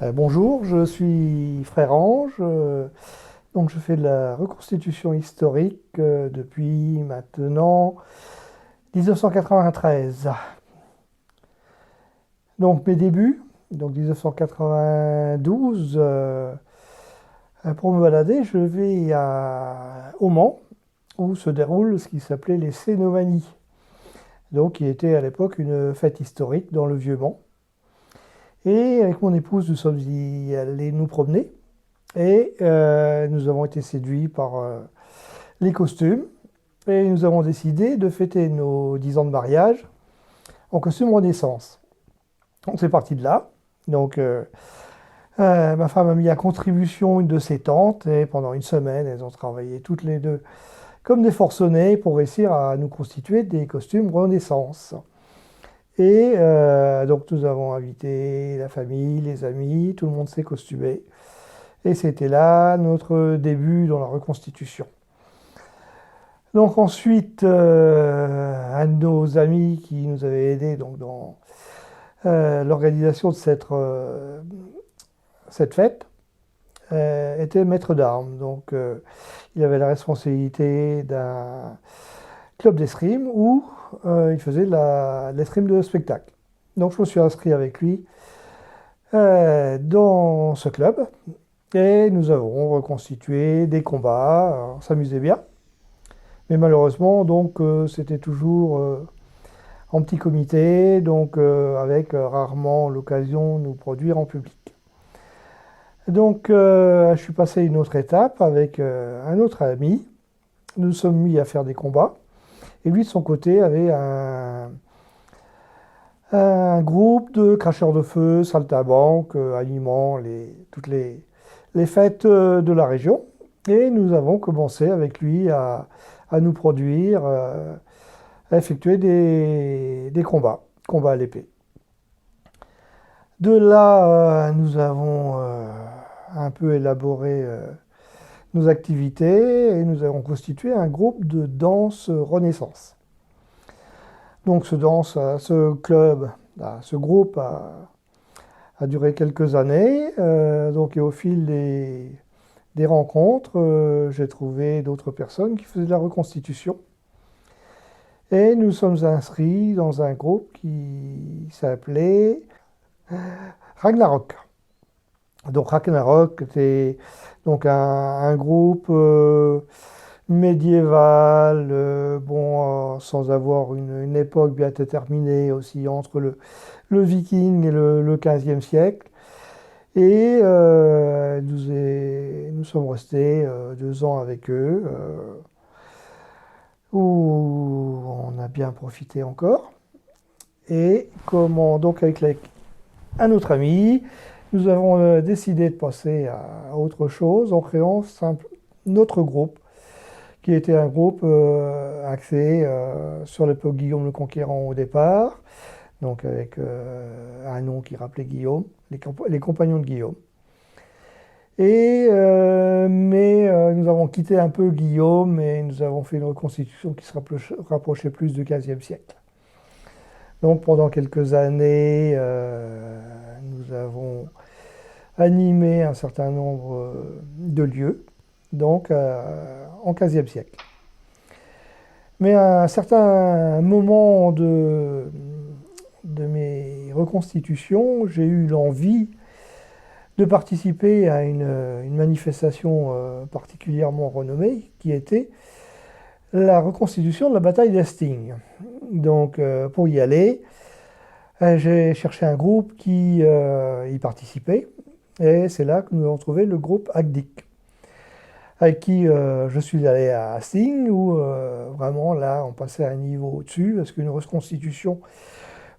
Bonjour, je suis Frère Ange. Donc je fais de la reconstitution historique depuis maintenant 1993. Donc mes débuts, donc 1992, pour me balader, je vais au Mans, où se déroule ce qui s'appelait les Cénomanies. Donc qui était à l'époque une fête historique dans le Vieux-Mans. Et avec mon épouse, nous sommes y allés nous promener. Et nous avons été séduits par les costumes. Et nous avons décidé de fêter nos 10 ans de mariage en costume Renaissance. Donc c'est parti de là. Donc ma femme a mis à contribution une de ses tantes. Et pendant une semaine, elles ont travaillé toutes les deux comme des forcenés pour réussir à nous constituer des costumes Renaissance. Et donc nous avons invité la famille, les amis, tout le monde s'est costumé. Et c'était là notre début dans la reconstitution. Donc ensuite, un de nos amis qui nous avait aidé donc, dans l'organisation de cette fête était maître d'armes. Donc il avait la responsabilité d'un club d'escrime où il faisait de l'escrime de spectacle. Donc je me suis inscrit avec lui dans ce club. Et nous avons reconstitué des combats, on s'amusait bien. Mais malheureusement, donc, c'était toujours en petit comité, donc avec rarement l'occasion de nous produire en public. Donc, je suis passé à une autre étape avec un autre ami. Nous nous sommes mis à faire des combats. Et lui, de son côté, avait un groupe de cracheurs de feu, saltimbanques, animant toutes les fêtes de la région. Et nous avons commencé avec lui à nous produire, à effectuer des combats à l'épée. De là, nous avons un peu élaboré nos activités et nous avons constitué un groupe de danse Renaissance. Donc ce club, ce groupe a duré quelques années. Donc, et au fil des rencontres, j'ai trouvé d'autres personnes qui faisaient de la reconstitution. Et nous sommes inscrits dans un groupe qui s'appelait Ragnarok. Donc Ragnarok était donc un groupe médiéval, sans avoir une époque bien déterminée aussi entre le viking et le 15e siècle. Et nous sommes restés 2 ans avec eux, où on a bien profité encore. Et donc avec un autre ami, nous avons décidé de passer à autre chose en créant notre groupe, qui était un groupe axé sur l'époque Guillaume le Conquérant au départ, donc avec un nom qui rappelait Guillaume, les compagnons de Guillaume. Mais nous avons quitté un peu Guillaume et nous avons fait une reconstitution qui se rapprochait plus du XVe siècle. Donc pendant quelques années, nous avons animé un certain nombre de lieux, donc en XVe siècle. Mais à un certain moment de mes reconstitutions, j'ai eu l'envie de participer à une manifestation particulièrement renommée qui était la reconstitution de la bataille d'Hastings. Donc pour y aller, j'ai cherché un groupe qui y participait et c'est là que nous avons trouvé le groupe ACDIC avec qui je suis allé à Hastings où vraiment là on passait à un niveau au-dessus parce qu'une reconstitution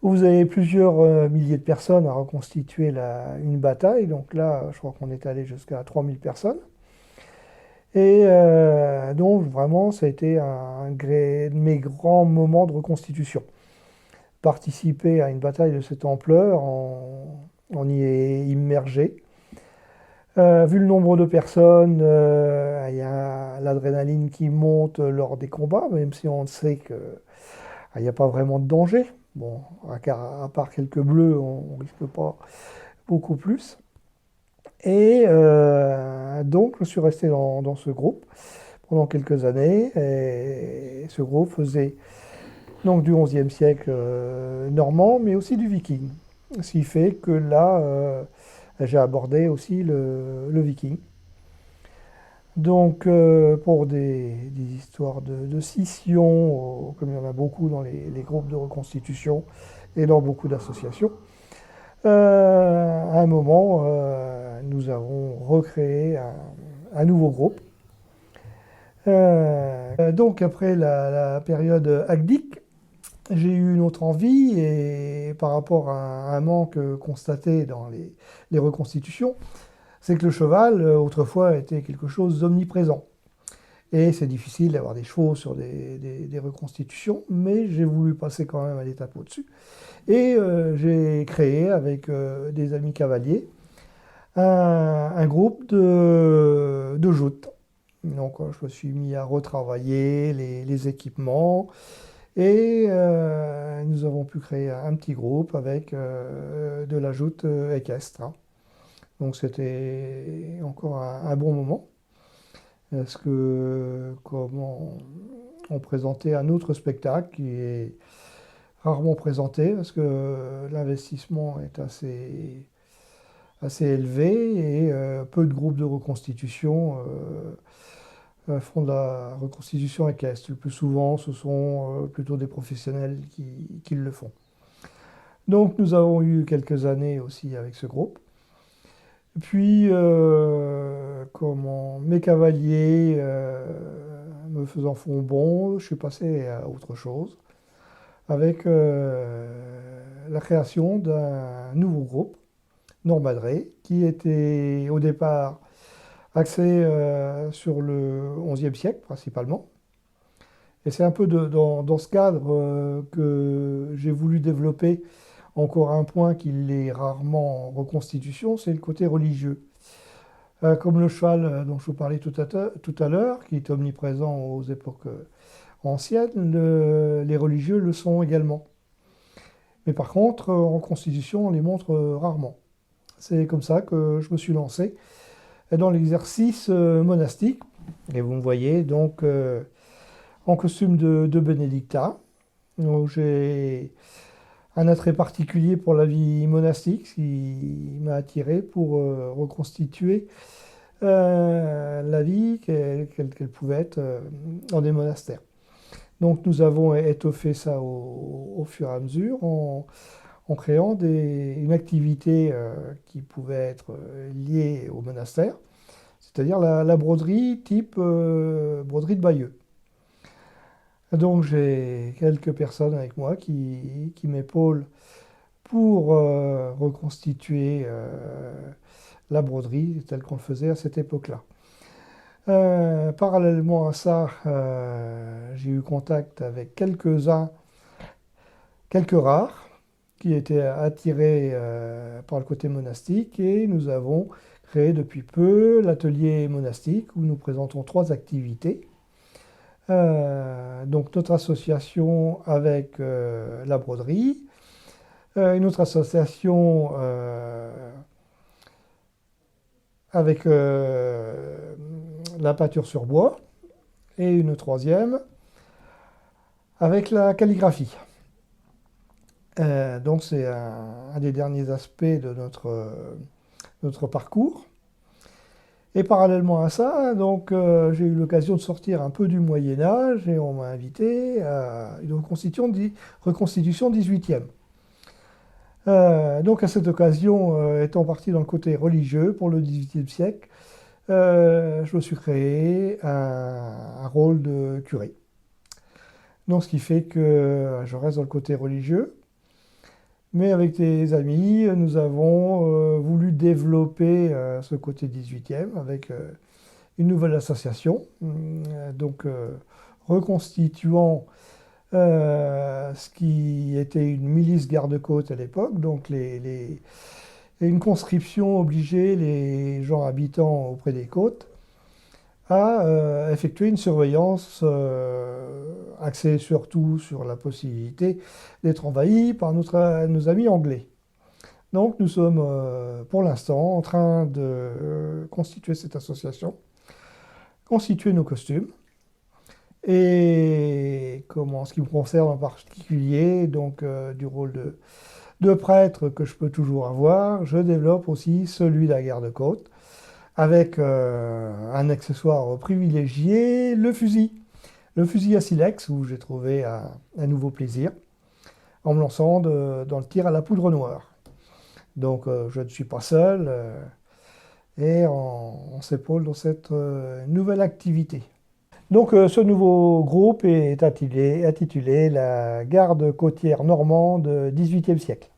où vous avez plusieurs milliers de personnes à reconstituer une bataille. Donc là, je crois qu'on est allé jusqu'à 3000 personnes. Et donc vraiment, ça a été un de mes grands moments de reconstitution. Participer à une bataille de cette ampleur, on y est immergé. Vu le nombre de personnes, il y a l'adrénaline qui monte lors des combats, même si on sait qu'il n'y a pas vraiment de danger. Bon, à part quelques bleus, on ne risque pas beaucoup plus. Et donc, je suis resté dans ce groupe pendant quelques années. Et ce groupe faisait donc du XIe siècle normand, mais aussi du viking. Ce qui fait que là, j'ai abordé aussi le viking. Donc, pour des histoires de scission, comme il y en a beaucoup dans les groupes de reconstitution et dans beaucoup d'associations, à un moment, nous avons recréé un nouveau groupe. Donc, après la période agdique, j'ai eu une autre envie et par rapport à un manque constaté dans les reconstitutions, c'est que le cheval, autrefois, était quelque chose d'omniprésent. Et c'est difficile d'avoir des chevaux sur des reconstitutions, mais j'ai voulu passer quand même à l'étape au-dessus. Et j'ai créé avec des amis cavaliers un groupe de joutes. Donc je me suis mis à retravailler les équipements et nous avons pu créer un petit groupe avec de la joute équestre, hein. Donc c'était encore un bon moment. Parce que comment on présentait un autre spectacle qui est rarement présenté parce que l'investissement est assez élevé et peu de groupes de reconstitution font de la reconstitution équestre. Le plus souvent, ce sont plutôt des professionnels qui le font. Donc nous avons eu quelques années aussi avec ce groupe. Puis, comment mes cavaliers me faisant fond bon, je suis passé à autre chose avec la création d'un nouveau groupe, Normadré, qui était au départ axé sur le XIe siècle principalement. Et c'est un peu dans ce cadre que j'ai voulu développer encore un point qu'il est rarement en reconstitution, c'est le côté religieux. Comme le cheval dont je vous parlais tout à l'heure, qui est omniprésent aux époques anciennes, les religieux le sont également. Mais par contre, en reconstitution, on les montre rarement. C'est comme ça que je me suis lancé dans l'exercice monastique. Et vous me voyez donc en costume de bénédictin. Donc j'ai un attrait particulier pour la vie monastique, ce qui m'a attiré pour reconstituer la vie qu'elle pouvait être dans des monastères. Donc nous avons étoffé ça au fur et à mesure en créant une activité qui pouvait être liée au monastère, c'est-à-dire la broderie type broderie de Bayeux. Donc j'ai quelques personnes avec moi qui m'épaulent pour reconstituer la broderie telle qu'on le faisait à cette époque-là. Parallèlement à ça, j'ai eu contact avec quelques-uns, quelques rares, qui étaient attirés par le côté monastique et nous avons créé depuis peu l'atelier monastique où nous présentons 3 activités. Donc notre association avec la broderie, une autre association avec la peinture sur bois et une troisième avec la calligraphie. Donc c'est un des derniers aspects de notre parcours. Et parallèlement à ça, donc, j'ai eu l'occasion de sortir un peu du Moyen-Âge et on m'a invité à une reconstitution 18e. Donc à cette occasion, étant parti dans le côté religieux pour le XVIIIe siècle, je me suis créé un rôle de curé. Donc ce qui fait que je reste dans le côté religieux. Mais avec des amis, nous avons voulu développer ce côté 18e avec une nouvelle association, donc reconstituant ce qui était une milice garde-côte à l'époque, donc une conscription obligeait les gens habitant auprès des côtes à effectuer une surveillance axée surtout sur la possibilité d'être envahis par nos amis anglais. Donc nous sommes pour l'instant en train de constituer cette association, constituer nos costumes. Et comment, ce qui me concerne en particulier, donc du rôle de prêtre que je peux toujours avoir, je développe aussi celui d'un garde-côte avec un accessoire privilégié, le fusil. Le fusil à silex où j'ai trouvé un nouveau plaisir en me lançant dans le tir à la poudre noire. Donc je ne suis pas seul et on s'épaule dans cette nouvelle activité. Donc ce nouveau groupe est intitulé la Garde côtière normande 18e siècle.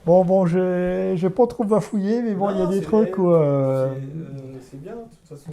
Bon, je n'ai pas trop bafouillé, mais bon, il y a Non, des trucs où... c'est bien, de toute façon.